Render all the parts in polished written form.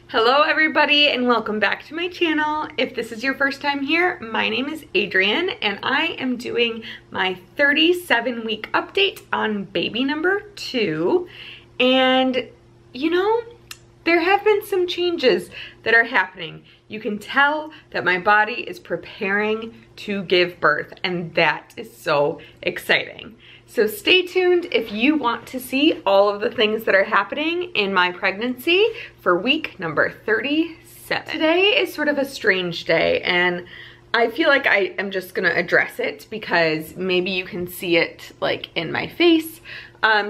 Hello everybody and welcome back to my channel. If this is your first time here, my name is Adrienne and I am doing my 37-week update on baby number 2. And you know, there have been some changes that are happening. You can tell that my body is preparing to give birth, and that is so exciting. So stay tuned if you want to see all of the things that are happening in my pregnancy for week number 37. Today is sort of a strange day, and I feel like I am just gonna address it because maybe you can see it like in my face.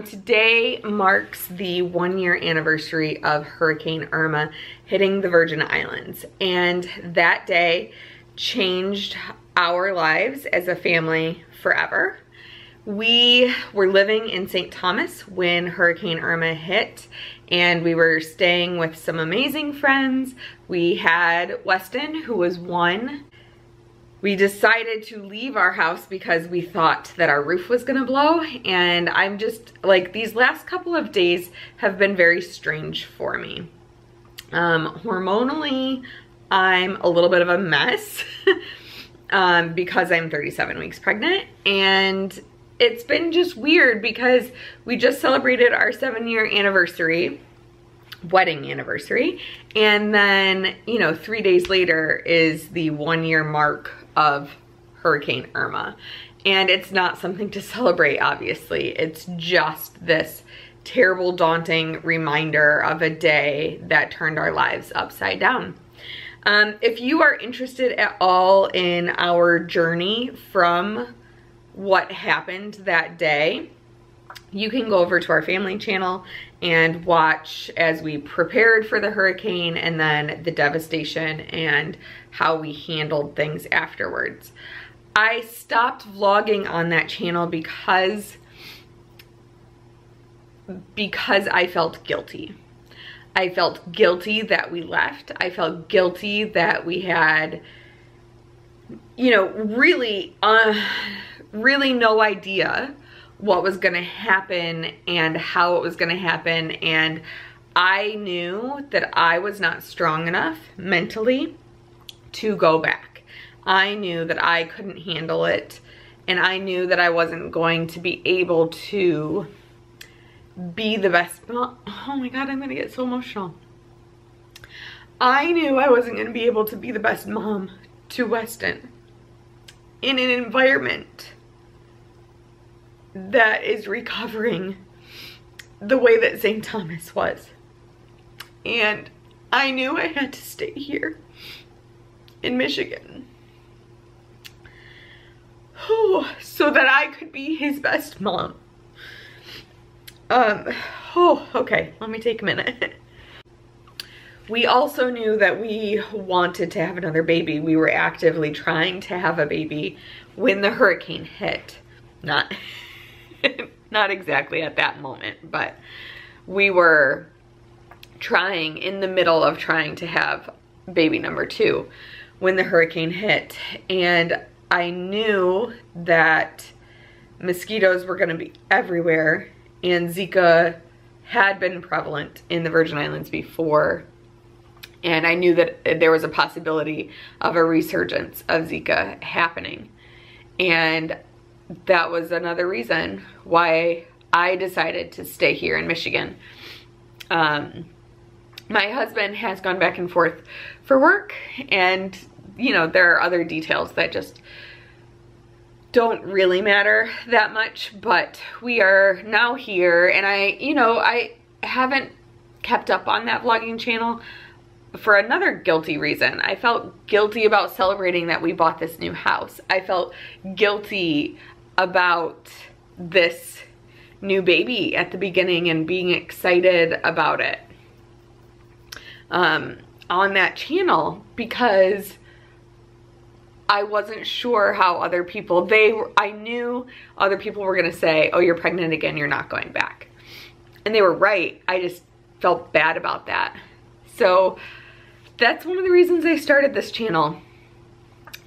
Today marks the 1-year anniversary of Hurricane Irma hitting the Virgin Islands, and that day changed our lives as a family forever. We were living in St. Thomas when Hurricane Irma hit, and we were staying with some amazing friends. We had Weston, who was 1. We decided to leave our house because we thought that our roof was gonna blow, and I'm just like, these last couple of days have been very strange for me. Hormonally, I'm a little bit of a mess because I'm 37 weeks pregnant, and it's been just weird because we just celebrated our 7-year anniversary, wedding anniversary, and then, you know, 3 days later is the 1-year mark of Hurricane Irma. And it's not something to celebrate, obviously. It's just this terrible, daunting reminder of a day that turned our lives upside down. If you are interested at all in our journey from what happened that day, you can go over to our family channel and watch as we prepared for the hurricane and then the devastation and how we handled things afterwards. I stopped vlogging on that channel because I felt guilty. I felt guilty that we left. I felt guilty that we had, you know, really no idea what was gonna happen and how it was gonna happen, and I knew that I was not strong enough mentally to go back. I knew that I couldn't handle it, and I knew that I wasn't going to be able to be the best mom. Oh my God, I'm gonna get so emotional. I knew I wasn't gonna be able to be the best mom to Weston in an environment that is recovering the way that St. Thomas was. And I knew I had to stay here in Michigan so that I could be his best mom. Okay, let me take a minute. We also knew that we wanted to have another baby. We were actively trying to have a baby when the hurricane hit. Not exactly at that moment, but we were trying, in the middle of trying to have baby number 2 when the hurricane hit. And I knew that mosquitoes were gonna be everywhere, and Zika had been prevalent in the Virgin Islands before. And I knew that there was a possibility of a resurgence of Zika happening. And that was another reason why I decided to stay here in Michigan. My husband has gone back and forth for work, and you know, there are other details that just don't really matter that much, but we are now here. And I haven't kept up on that vlogging channel for another guilty reason. I felt guilty about celebrating that we bought this new house. I felt guilty about this new baby at the beginning and being excited about it on that channel, because I wasn't sure how other people, I knew other people were gonna say, oh, you're pregnant again, you're not going back. And they were right. I just felt bad about that. So that's one of the reasons I started this channel.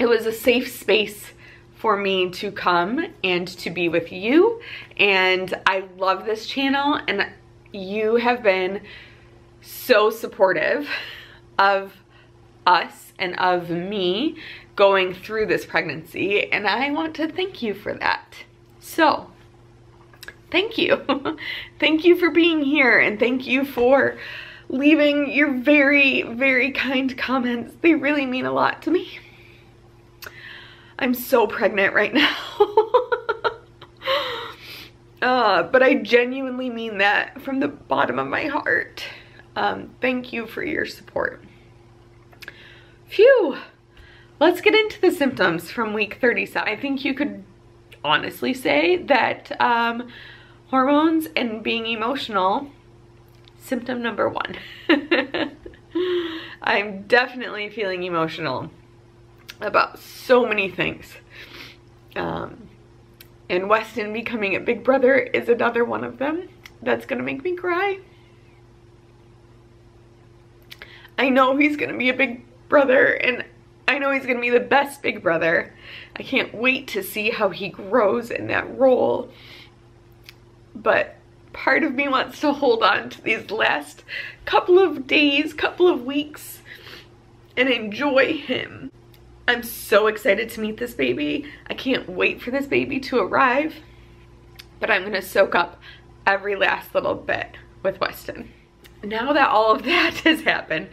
It was a safe space for me to come and to be with you, and I love this channel, and you have been so supportive of us and of me going through this pregnancy, and I want to thank you for that. So, thank you. Thank you for being here, and thank you for leaving your very, very kind comments. They really mean a lot to me. I'm so pregnant right now. But I genuinely mean that from the bottom of my heart. Thank you for your support. Phew. Let's get into the symptoms from week 37. I think you could honestly say that hormones and being emotional, symptom number 1. I'm definitely feeling emotional about so many things. And Weston becoming a big brother is another one of them. That's gonna make me cry. I know he's gonna be a big brother, and I know he's gonna be the best big brother. I can't wait to see how he grows in that role. But part of me wants to hold on to these last couple of days, couple of weeks, and enjoy him. I'm so excited to meet this baby. I can't wait for this baby to arrive, but I'm gonna soak up every last little bit with Weston. Now that all of that has happened,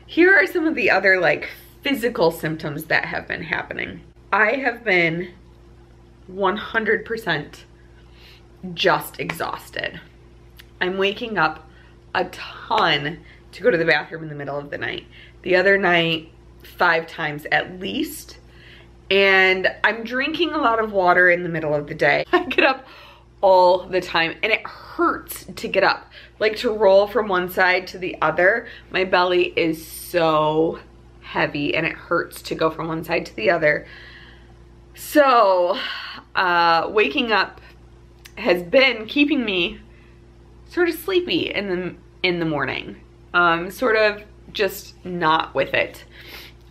here are some of the other like physical symptoms that have been happening. I have been 100% just exhausted. I'm waking up a ton to go to the bathroom in the middle of the night. The other night, 5 times at least. And I'm drinking a lot of water in the middle of the day. I get up all the time and it hurts to get up. Like to roll from one side to the other. My belly is so heavy and it hurts to go from one side to the other. So waking up has been keeping me sort of sleepy in the morning. Sort of just not with it.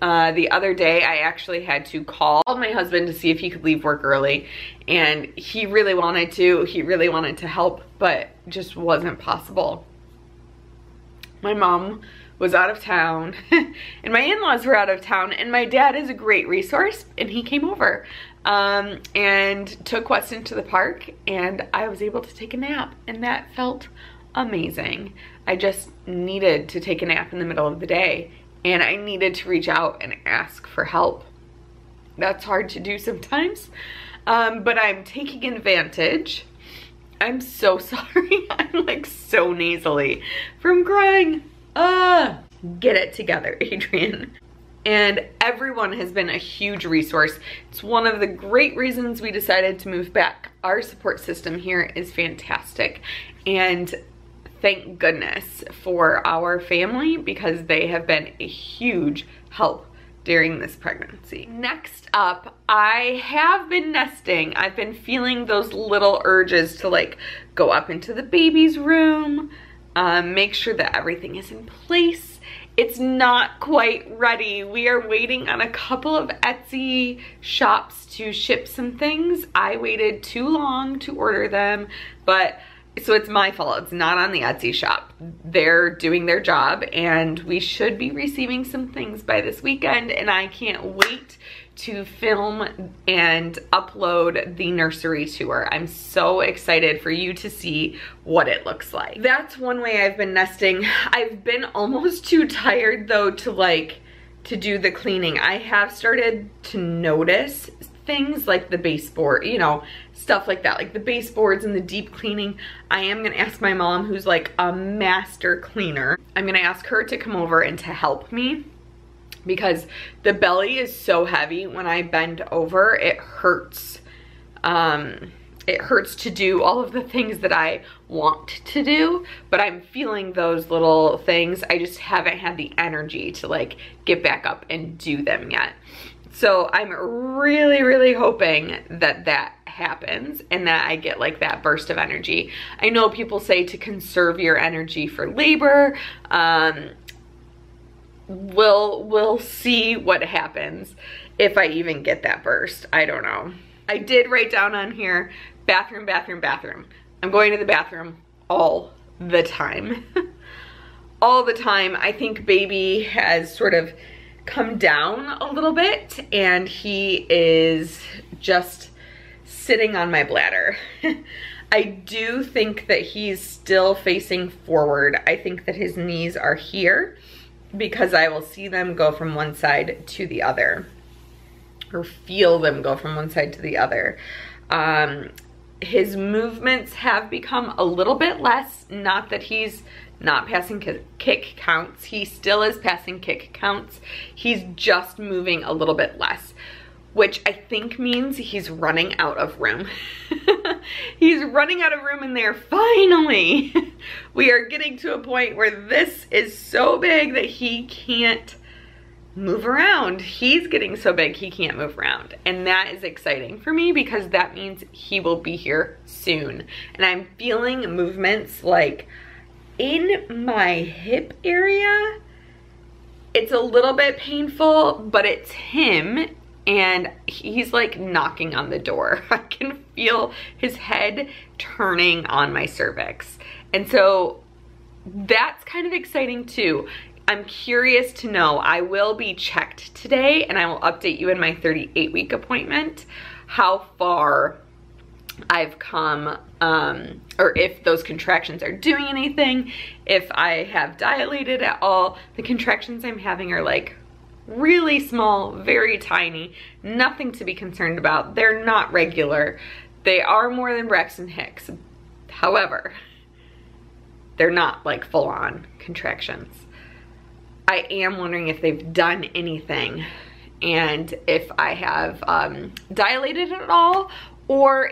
The other day I actually had to call my husband to see if he could leave work early, and he really wanted to help, but just wasn't possible. My mom was out of town and my in-laws were out of town, and my dad is a great resource, and he came over and took Weston to the park, and I was able to take a nap, and that felt amazing. I just needed to take a nap in the middle of the day, and I needed to reach out and ask for help. That's hard to do sometimes, but I'm taking advantage. I'm so sorry. I'm like so nasally from crying. Get it together, Adrian. And everyone has been a huge resource. It's one of the great reasons we decided to move back. Our support system here is fantastic, and thank goodness for our family, because they have been a huge help during this pregnancy. Next up, I have been nesting. I've been feeling those little urges to like go up into the baby's room, make sure that everything is in place. It's not quite ready. We are waiting on a couple of Etsy shops to ship some things. I waited too long to order them, but so it's my fault. It's not on the Etsy shop. They're doing their job, and we should be receiving some things by this weekend, and I can't wait to film and upload the nursery tour. I'm so excited for you to see what it looks like. That's one way I've been nesting. I've been almost too tired though to do the cleaning. I have started to notice things like the baseboard, you know, stuff like that, like the baseboards and the deep cleaning. I am gonna ask my mom, who's like a master cleaner. I'm gonna ask her to come over and to help me, because the belly is so heavy. When I bend over, it hurts. It hurts to do all of the things that I want to do, but I'm feeling those little things. I just haven't had the energy to like get back up and do them yet. So I'm really, really hoping that that happens and that I get like that burst of energy. I know people say to conserve your energy for labor. We'll see what happens if I even get that burst. I don't know. I did write down on here, bathroom, bathroom, bathroom. I'm going to the bathroom all the time. all the time. I think baby has sort of come down a little bit and he is just sitting on my bladder. I do think that he's still facing forward. I think that his knees are here because I will see them go from one side to the other, or feel them go from one side to the other. His movements have become a little bit less, not that he's not passing kick counts. He still is passing kick counts. He's just moving a little bit less, which I think means he's running out of room. He's running out of room in there, finally. We are getting to a point where this is so big that he can't move around. He's getting so big he can't move around. And that is exciting for me because that means he will be here soon. And I'm feeling movements like in my hip area. It's a little bit painful, but it's him. And he's like knocking on the door. I can feel his head turning on my cervix. And so that's kind of exciting too. I'm curious to know, I will be checked today and I will update you in my 38-week appointment how far I've come, or if those contractions are doing anything, if I have dilated at all. The contractions I'm having are like really small, very tiny, nothing to be concerned about. They're not regular. They are more than Braxton Hicks. However, they're not like full-on contractions. I am wondering if they've done anything and if I have dilated at all, or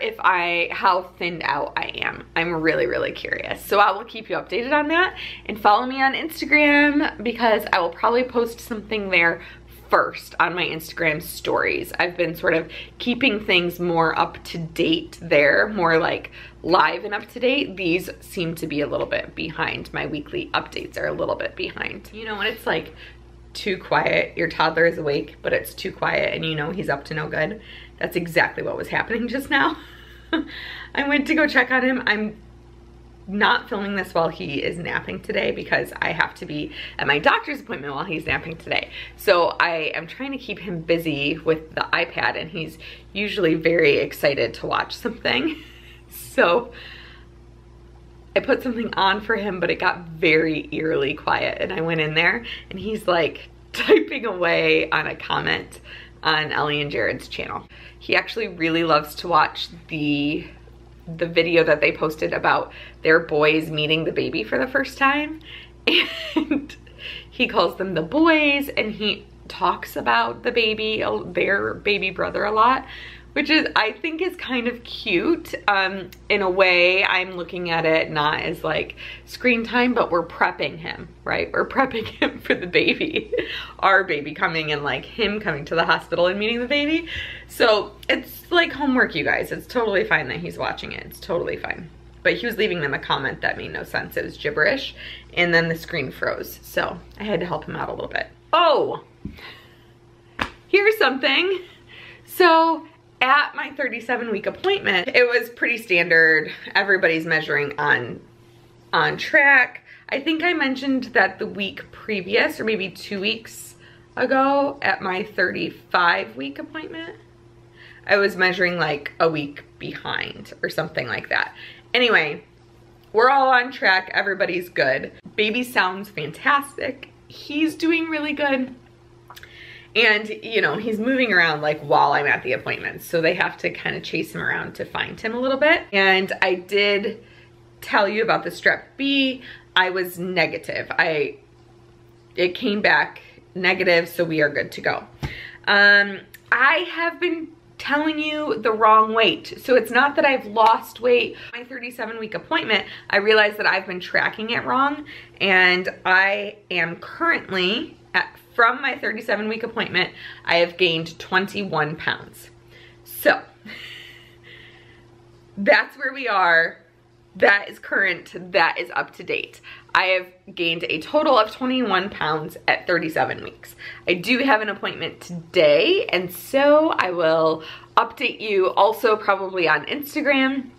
how thinned out I am. I'm really, really curious. So I will keep you updated on that, and follow me on Instagram because I will probably post something there first on my Instagram stories. I've been sort of keeping things more up to date there, more like live and up to date. These seem to be a little bit behind. My weekly updates are a little bit behind. You know when it's like too quiet, your toddler is awake, but it's too quiet and you know he's up to no good? That's exactly what was happening just now. I went to go check on him. I'm not filming this while he is napping today because I have to be at my doctor's appointment while he's napping today. So I am trying to keep him busy with the iPad, and he's usually very excited to watch something. So I put something on for him, but it got very eerily quiet, and I went in there and he's like typing away on a comment on Ellie and Jared's channel. He actually really loves to watch the video that they posted about their boys meeting the baby for the first time. And he calls them the boys, and he talks about the baby, their baby brother, a lot, which is, I think, is kind of cute. In a way, I'm looking at it not as like screen time, but we're prepping him, right? We're prepping him for the baby, our baby coming, and like him coming to the hospital and meeting the baby. So it's like homework, you guys. It's totally fine that he's watching it. It's totally fine. But he was leaving them a comment that made no sense. It was gibberish, and then the screen froze. So I had to help him out a little bit. Oh, here's something. So at my 37-week appointment, it was pretty standard. Everybody's measuring on track. I think I mentioned that the week previous, or maybe 2 weeks ago, at my 35-week appointment, I was measuring like a week behind or something like that. Anyway, we're all on track. Everybody's good. Baby sounds fantastic. He's doing really good. And, you know, he's moving around like while I'm at the appointment. So they have to kind of chase him around to find him a little bit. And I did tell you about the strep B. I was negative. It came back negative, so we are good to go. I have been telling you the wrong weight. So it's not that I've lost weight. My 37-week appointment, I realized that I've been tracking it wrong, and I am currently from my 37-week appointment, I have gained 21 pounds. So that's where we are. That is current. That is up to date. I have gained a total of 21 pounds at 37 weeks. I do have an appointment today, and so I will update you also probably on Instagram,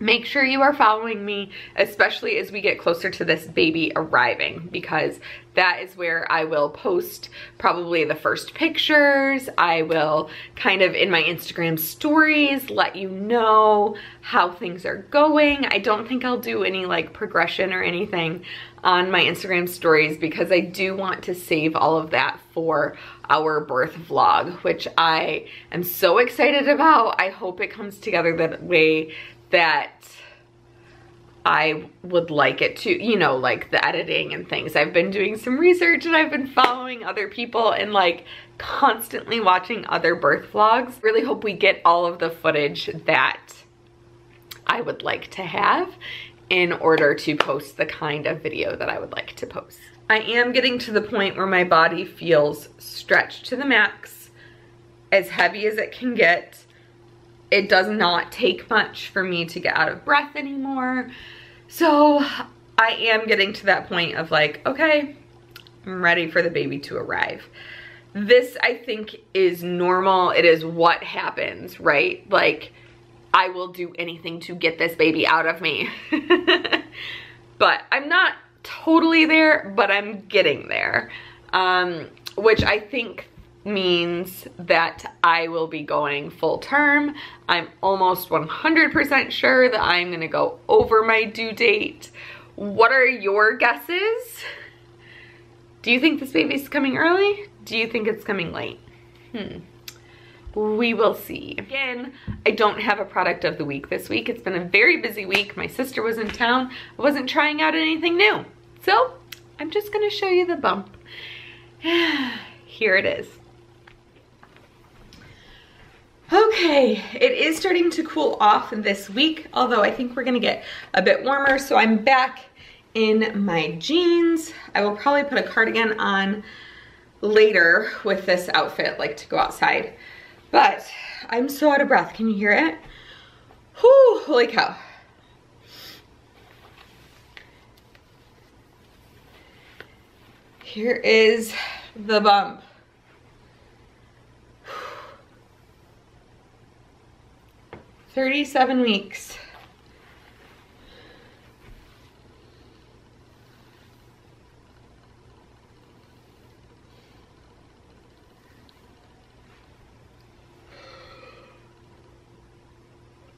make sure you are following me, especially as we get closer to this baby arriving, because that is where I will post probably the first pictures. I will kind of in my Instagram stories let you know how things are going. I don't think I'll do any like progression or anything on my Instagram stories because I do want to save all of that for our birth vlog, which I am so excited about. I hope it comes together that way that I would like it to, you know, like the editing and things. I've been doing some research and I've been following other people and like constantly watching other birth vlogs. Really hope we get all of the footage that I would like to have in order to post the kind of video that I would like to post. I am getting to the point where my body feels stretched to the max, as heavy as it can get. It does not take much for me to get out of breath anymore. So I am getting to that point of like, okay, I'm ready for the baby to arrive. This, I think, is normal. It is what happens, right? Like, I will do anything to get this baby out of me. But I'm not totally there, but I'm getting there. Which I think means that I will be going full term. I'm almost 100% sure that I'm gonna go over my due date. What are your guesses? Do you think this baby's coming early? Do you think it's coming late? We will see. Again, I don't have a product of the week this week. It's been a very busy week. My sister was in town. I wasn't trying out anything new. So I'm just gonna show you the bump. Here it is. Okay, it is starting to cool off this week, although I think we're gonna get a bit warmer, so I'm back in my jeans. I will probably put a cardigan on later with this outfit, like to go outside. But I'm so out of breath, can you hear it? Whew, holy cow. Here is the bump. 37 weeks.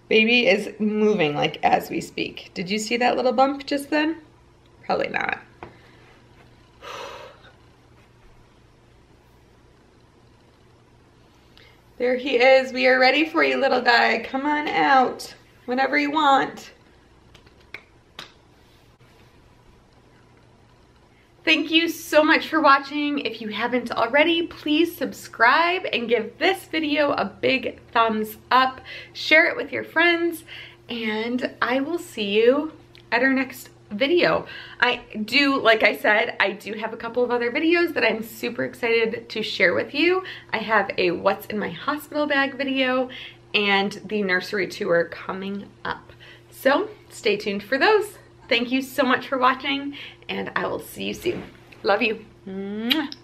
Baby is moving like as we speak. Did you see that little bump just then? Probably not. There he is. We are ready for you, little guy. Come on out whenever you want. Thank you so much for watching. If you haven't already, please subscribe and give this video a big thumbs up. Share it with your friends, and I will see you at our next video. Like I said, I do have a couple of other videos that I'm super excited to share with you. I have a what's in my hospital bag video and the nursery tour coming up. So stay tuned for those. Thank you so much for watching, and I will see you soon. Love you. Mwah.